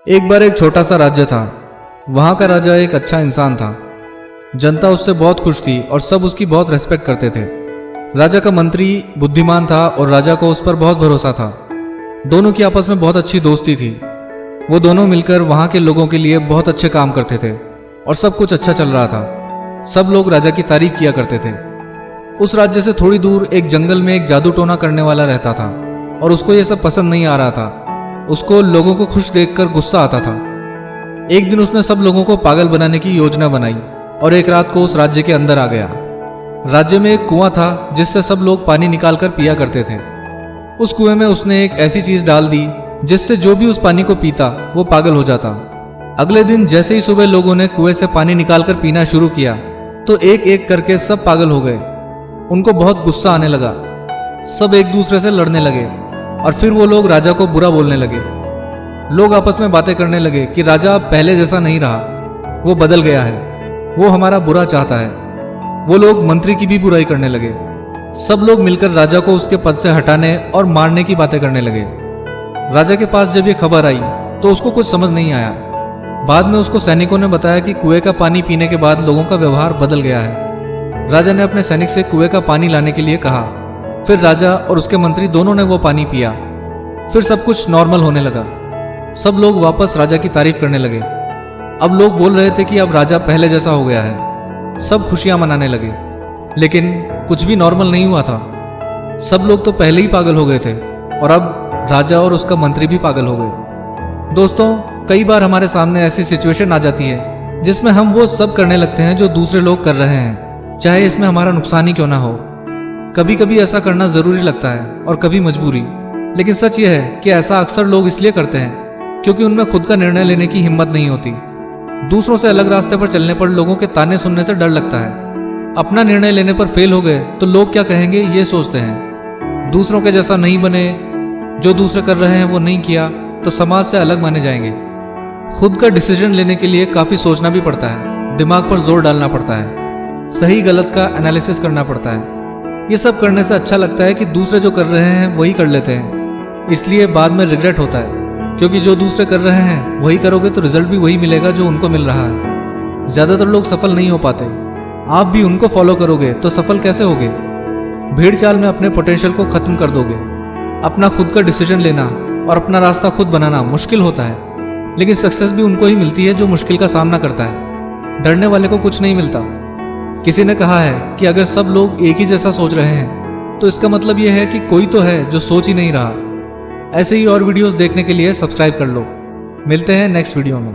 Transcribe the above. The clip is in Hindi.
एक बार एक छोटा सा राज्य था। वहां का राजा एक अच्छा इंसान था। जनता उससे बहुत खुश थी और सब उसकी बहुत रेस्पेक्ट करते थे। राजा का मंत्री बुद्धिमान था और राजा को उस पर बहुत भरोसा था। दोनों की आपस में बहुत अच्छी दोस्ती थी। वो दोनों मिलकर वहां के लोगों के लिए बहुत अच्छे काम करते थे और सब कुछ अच्छा चल रहा था। सब लोग राजा की तारीफ किया करते थे। उस राज्य से थोड़ी दूर एक जंगल में एक जादू टोना करने वाला रहता था और उसको ये सब पसंद नहीं आ रहा था। उसको लोगों को खुश देखकर गुस्सा आता था। एक दिन उसने सब लोगों को पागल बनाने की योजना बनाई और एक रात को उस राज्य के अंदर आ गया। राज्य में एक कुआं था जिससे सब लोग पानी निकालकर पिया करते थे। उस कुएं में उसने एक ऐसी चीज डाल दी जिससे जो भी उस पानी को पीता वो पागल हो जाता। अगले दिन जैसे ही सुबह लोगों ने कुएं से पानी निकालकर पीना शुरू किया तो एक एक करके सब पागल हो गए। उनको बहुत गुस्सा आने लगा। सब एक दूसरे से लड़ने लगे और फिर वो लोग राजा को बुरा बोलने लगे। लोग आपस में बातें करने लगे कि राजा पहले जैसा नहीं रहा, वो बदल गया है, वो हमारा बुरा चाहता है। वो लोग मंत्री की भी बुराई करने लगे। सब लोग मिलकर राजा को उसके पद से हटाने और मारने की बातें करने लगे। राजा के पास जब ये खबर आई तो उसको कुछ समझ नहीं आया। बाद में उसको सैनिकों ने बताया कि कुएं का पानी पीने के बाद लोगों का व्यवहार बदल गया है। राजा ने अपने सैनिक से कुएं का पानी लाने के लिए कहा। फिर राजा और उसके मंत्री दोनों ने वो पानी पिया। फिर सब कुछ नॉर्मल होने लगा। सब लोग वापस राजा की तारीफ करने लगे। अब लोग बोल रहे थे कि अब राजा पहले जैसा हो गया है। सब खुशियां मनाने लगे, लेकिन कुछ भी नॉर्मल नहीं हुआ था। सब लोग तो पहले ही पागल हो गए थे और अब राजा और उसका मंत्री भी पागल हो गए। दोस्तों, कई बार हमारे सामने ऐसी सिचुएशन आ जाती है जिसमें हम वो सब करने लगते हैं जो दूसरे लोग कर रहे हैं, चाहे इसमें हमारा नुकसान ही क्यों ना हो। कभी कभी ऐसा करना जरूरी लगता है और कभी मजबूरी। लेकिन सच यह है कि ऐसा अक्सर लोग इसलिए करते हैं क्योंकि उनमें खुद का निर्णय लेने की हिम्मत नहीं होती। दूसरों से अलग रास्ते पर चलने पर लोगों के ताने सुनने से डर लगता है। अपना निर्णय लेने पर फेल हो गए तो लोग क्या कहेंगे ये सोचते हैं। दूसरों के जैसा नहीं बने, जो दूसरे कर रहे हैं वो नहीं किया तो समाज से अलग माने जाएंगे। खुद का डिसीजन लेने के लिए काफी सोचना भी पड़ता है, दिमाग पर जोर डालना पड़ता है, सही गलत का एनालिसिस करना पड़ता है। ये सब करने से अच्छा लगता है कि दूसरे जो कर रहे हैं वही कर लेते हैं। इसलिए बाद में रिग्रेट होता है, क्योंकि जो दूसरे कर रहे हैं वही करोगे तो रिजल्ट भी वही मिलेगा जो उनको मिल रहा है। ज्यादातर लोग सफल नहीं हो पाते। आप भी उनको फॉलो करोगे तो सफल कैसे होगे? भीड़ चाल में अपने पोटेंशियल को खत्म कर दोगे। अपना खुद का डिसीजन लेना और अपना रास्ता खुद बनाना मुश्किल होता है, लेकिन सक्सेस भी उनको ही मिलती है जो मुश्किल का सामना करता है। डरने वाले को कुछ नहीं मिलता। किसी ने कहा है कि अगर सब लोग एक ही जैसा सोच रहे हैं तो इसका मतलब यह है कि कोई तो है जो सोच ही नहीं रहा। ऐसे ही और वीडियोस देखने के लिए सब्सक्राइब कर लो। मिलते हैं नेक्स्ट वीडियो में।